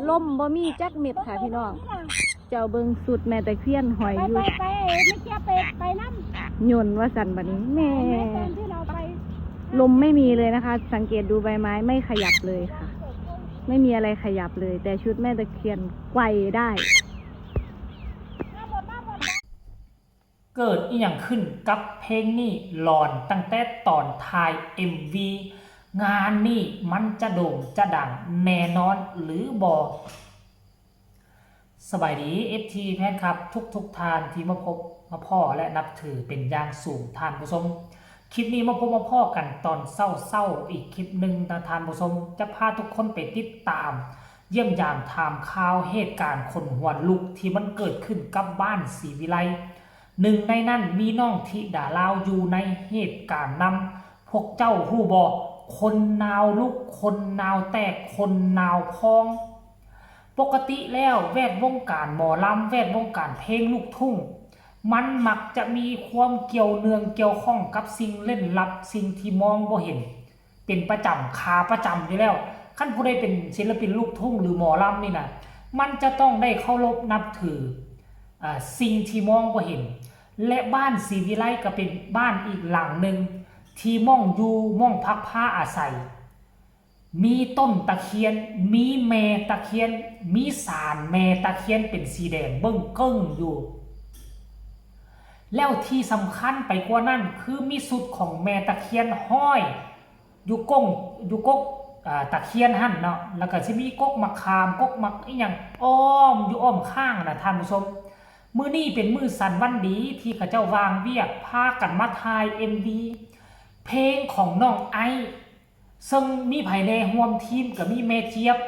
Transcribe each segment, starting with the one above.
ล่มบ่มีจักเม็ดค่ะพี่น้องเจ้าเบิงสุดแม่ตะเคียนหอยอยู่ไปไม่เกี่ยวไปน้ำยนว่าสันบัดนี้แม่ตอนที่เราไปลมไม่มีเลยนะคะสังเกตดูใบไม้ไม่ขยับเลยค่ะไม่มีอะไรขยับเลยแต่ชุดแม่ตะเคียนไกวได้เกิดอีหยังขึ้นกับเพลงนี้หลอนตั้งแต่ตอนถ่าย MV งานนี้มันจะโด่งจะดังแน่นอนหรือบอกสบายดี FT แพทย์ครับทุกทานที่มาพบมาพ่อและนับถือเป็นอย่างสูงทานผู้ชมคลิปนี้มาพบมาพ่อกันตอนเศร้าอีกคลิปหนึ่งทานผู้ชมจะพาทุกคนไปติดตามเยี่ยมยามถามข่าวเหตุการณ์คนหัวลุกที่มันเกิดขึ้นกับบ้านศรีวิไลหนึ่งในนั้นมีน้องธิดาลาวอยู่ในเหตุการณ์นำพวกเจ้าฮู้บ่คนนาวลุกคนนาวแตกคนนาวพองปกติแล้วแวดวงการหมอลำแวดวงการเพลงลูกทุ่งมันมักจะมีความเกี่ยวเนื่องเกี่ยวข้องกับสิ่งเล่นลับสิ่งที่มองบ่เห็นเป็นประจำขาประจำอยู่แล้วขั้นผู้ใดเป็นศิลปินลูกทุ่งหรือหมอลำนี่นะมันจะต้องได้เคารพนับถือสิ่งที่มองบ่เห็นและบ้านศรีวิไลก็เป็นบ้านอีกหลังหนึ่งที่ม่องอยู่ม่องพักผ้าอาศัยมีต้นตะเคียนมีแม่ตะเคียนมีศาลแม่ตะเคียนเป็นสีแดงเบิ้งเกิ้งอยู่แล้วที่สำคัญไปกว่านั้นคือมีสุดของแม่ตะเคียนห้อยอยู่กกตะเคียนหั่นเนาะแล้วก็สิมีกกมะขามกกมะอีหยังอ้อมอยู่อ้อมข้างนะท่านผู้ชมมื้อนี้เป็นมื้อสันวันดีที่เขาเจ้าวางเวียกพากันมาถ่าย MV เพลงของน้องไอซึ่งมีไผแน่ร่วมทีมกับมีแม่เจี๊ยบ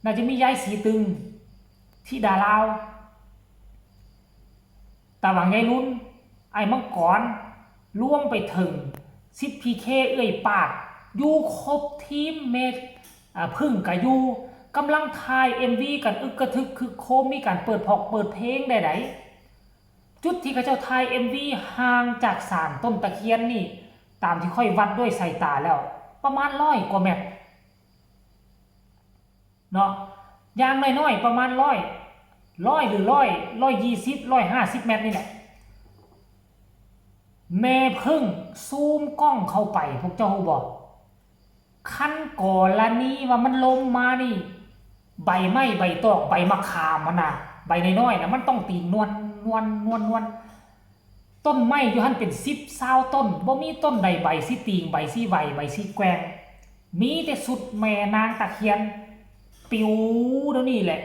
น่าจะมียายสีตึงที่ดาลาวตาหวังยายรุ่นไอ้มังกรล่วงไปถึงซิดพีเคเอ้ยปากอยู่ครบทีมเมดพึ่งกับยูกำลังถ่าย MV กันอึกกระทึกคือโคมมีการเปิดเพลงใดๆจุดที่เขาเจ้าถ่าย MV ห่างจากศาลต้นตะเคียนนี่ตามที่ค่อยวัดด้วยสายตาแล้วประมาณ100 กว่าเมตรเนาะอย่างน้อยๆประมาณ100หรือ120 150 เมตรนี่แหละแม่พึ่งซูมกล้องเข้าไปพวกเจ้าบอกขั้นก่อนละนี้ว่ามันลงมานี่ใบไม้ใบตอกใบมะขามมันนะใบน้อยๆนะมันต้องตีนวลต้นไม้อยู่หันเป็น10-20 ต้นบ่มีต้นใดใบสิตีงใบสิใบใบสิแกวงมีแต่สุดแม่นางตะเคียนปิวเดี๋ยวนี้แหละ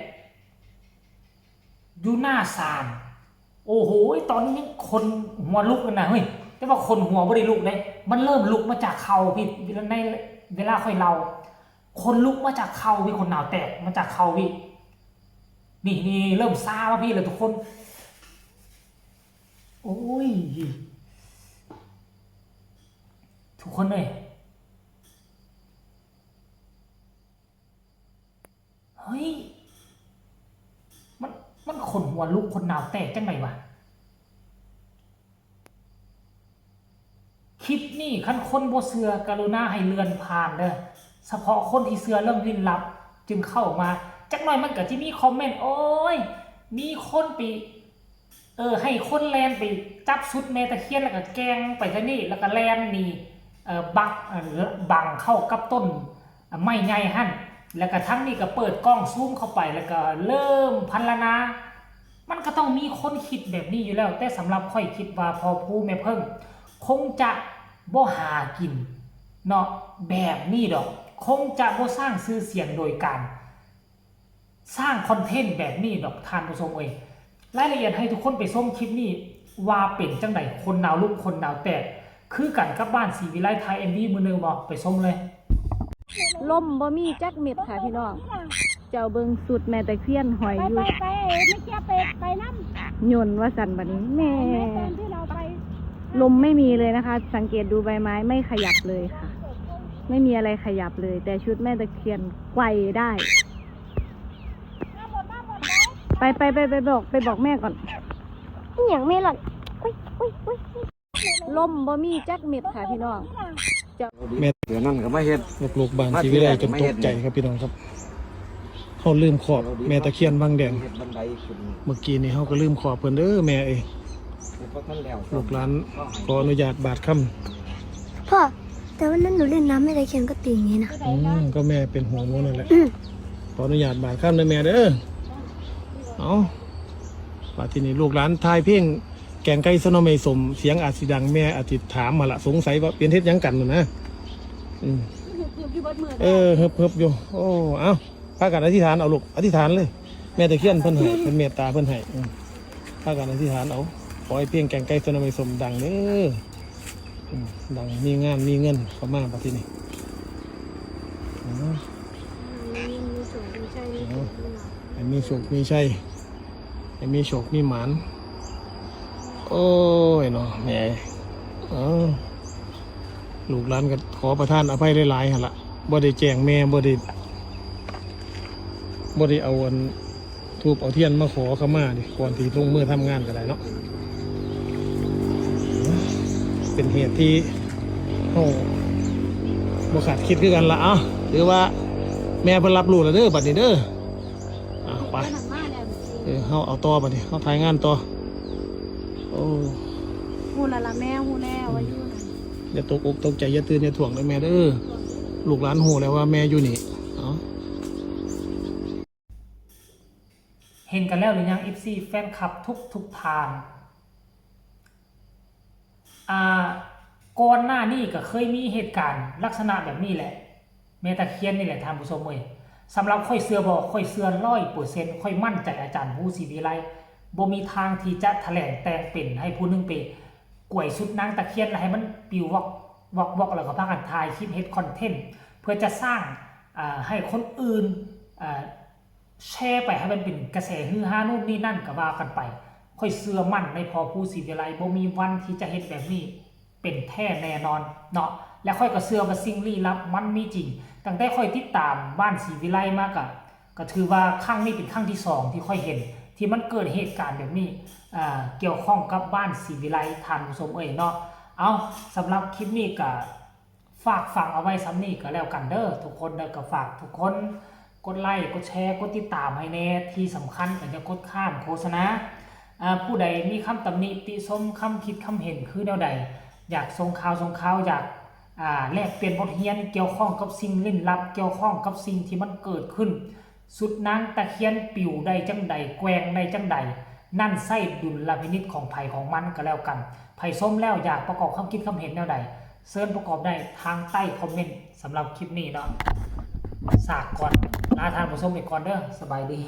อยู่หน้าศาลโอ้โหตอนนี้คนหัวลุกกันนะเฮ้ยแต่ว่าคนหัวไม่ได้ลุกเลยมันเริ่มลุกมาจากเข่าพี่ในเวลาค่อยเราคนลุกมาจากเข่าพี่คนหนาวแตกมาจากเข่าพี่นี่เริ่มซาแล้วพี่เลยทุกคนโอ้ยทุกคนเลยเฮ้ยมันขนหัวลุกคนหนาวแตกจังไงวะคลิปนี่คันคนบ่เสือกรุณาให้เลื่อนผ่านเด้อเฉพาะคนที่เสือเรื่องลี้ลับจึงเข้ามาจักหน่อยมันก็จะมีคอมเมนต์โอ้ยมีคนไปให้คนแลนไปจับชุดแม่ตะเคียนแล้วก็แกงไปซะนี่แล้วก็แลนนี่บังเข้ากับต้นไม้ใหญ่หั่นแล้วก็ทั้งนี้ก็เปิดกล้องซูมเข้าไปแล้วก็เริ่มพันละนามันก็ต้องมีคนคิดแบบนี้อยู่แล้วแต่สำหรับค่อยคิดว่าพอผู้แม่เพิ่งคงจะบ่หากินเนาะแบบนี้ดอกคงจะบ่สร้างชื่อเสียงโดยการสร้างคอนเทนต์แบบนี้ดอกท่านผู้ชมเอ้ยรายละเอียดให้ทุกคนไปชมคลิปนี้ว่าเป็นจังได๋คนหนาวลุกคนหนาวแตกคือกันกับบ้านศรีวิไลไทย MV มื้อนึงบ่ไปชมเลยล่มบ่มีจักเม็ดค่ะพี่น้องเจ้าเบิงสุดแม่ตะเคียนหอยอยู่ไม่เกี่ยวไปน้ำยนว่าสันบัดนี้แม่ตอนที่เราไปลมไม่มีเลยนะคะสังเกตดูใบไม้ไม่ขยับเลยค่ะไม่มีอะไรขยับเลยแต่ชุดแม่ตะเคียนไกวได้ไปบอกแม่ก่อนอย่างไม่หลับล่มบ่มีจักเม็ดค่ะพี่น้องเม็ดเดี๋ยวนั่นก็ไม่เห็นลูกบานชีวิตอะไรจนตกใจครับพี่น้องครับ เฮาลืมขอบแม่ตะเคียนบางแดง เฮ็ดบันไดขึ้น เมื่อกี้นี่เฮาก็ลืมขอบเพิ่นเด้อแม่เอ้ย เพราะท่านแล้ว ลูกหลานขออนุญาตบาดค่ำ พ่อแต่วันนั้นหนูเล่นน้ำไม่ได้เขียนก็ตีอย่างนี้นะ ก็แม่เป็นห่วงหนูนั่นแหละขออนุญาตบาดค่ำนะแม่เด้อเอาว่าที่นี่ลูกหลานทายเพียงแกงไก่สนอไม่สมเสียงอาจสิดังแม่อาจสิถามมาละสงสัยว่าเป็นเฮ็ดหยังกันน่ะนะเฮิบอยู่โอ้เอาพากันอธิษฐานเอาลูกอธิษฐานเลยแม่ตะเคียนเพิ่นให้เพิ่นเมตตาเพิ่นให้พากันอธิษฐานเอาขอให้เพียงแกงไก่สนอไม่สมดังเด้อดังมีงานมีเงินเข้ามาบัดที่นี่ให้มีโชคมีชัยให้มีโชคมีหมานโอ้ยเนาะแหม่ลูกหลานก็ขอประทานอภัยหลายๆหั่นล่ะบ่ได้แจ้งแม่บ่ได้เอาอันทูบเอาเทียนมาขอเข้ามาดิก่อนที่ลงมือทำงานก็ได้เนาะเป็นเหตุที่โอ้บ่ขาดคิดคือกันละหรือว่าแม่เพิ่นรับรู้แล้วเด้อบัดนี้เด้อไปเฮาเอาต่อบัดนี้เฮาถ่ายงานต่อโอ้ หูละละแม่หูแน่ว่าอยู่นะ อย่าตกอกตกใจอย่าตื่นอย่าถ่วงเลยแม่เด้อลูกหลานหูแล้วว่าแม่อยู่นี่เห็นกันแล้วหรือยัง FC แฟนคลับทุกทางก่อนหน้านี้ก็เคยมีเหตุการณ์ลักษณะแบบนี้แหละแม่ตะเคียนนี่แหละท่านผู้ชมเอ้ยสำหรับค่อยเสือบอกค่อยเสือ100%ค่อยมั่นใจอาจารย์ผู้ศรีวิไลบ่มีทางที่จะแถลงแต่งเป็นให้ผู้นึงไปกล้วยสุดนางตะเคียนให้มันปิววอกแล้วก็พากันถ่ายคลิปเฮ็ดคอนเทนต์เพื่อจะสร้างให้คนอื่นแชร์ไปให้มันเป็นกระแสฮือฮานู่นนี่นั่นก็ว่ากันไปค่อยเชื่อมั่นในพอผู้ศรีวิไลบ่มีวันที่จะเฮ็ดแบบนี้เป็นแท้แน่นอนเนาะและค่อยก็เชื่อว่าสิ่งลี้ลับมันมีจริงตั้งแต่ค่อยติดตามบ้านศรีวิไลมาก็ถือว่าครั้งนี้เป็นครั้งที่2ที่ค่อยเห็นที่มันเกิดเหตุการณ์แบบนี้เกี่ยวข้องกับบ้านศรีวิไลท่านผู้ชมเนาะเอาสำหรับคลิปนี้ก็ฝากฟังเอาไว้ซ้ำนี้ก็แล้วกันเด้อทุกคนก็ฝากทุกคนกดไลค์กดแชร์กดติดตามให้แน่ที่สำคัญก็อย่ากดข้ามโฆษณาผู้ใดมีคำตำหนิติชมคำคิดคำเห็นคือแนวใดอยากส่งข่าวอยากแลกเปลี่ยนบทเรียนเกี่ยวข้องกับสิ่งลี้ลับเกี่ยวข้องกับสิ่งที่มันเกิดขึ้นสุดนางตะเคียนปิวได้จังใดแกว่งได้จังใดนั่นไส้ดุลพินิจของไผ่ของมันก็แล้วกันไผ่ส้มแล้วอยากประกอบคำคิดคำเห็นแนวใดเซิร์ชประกอบได้ทางใต้คอมเมนต์สำหรับคลิปนี้เนาะสากก่อนลาทานผู้ชมไปก่อนเด้อสบายดี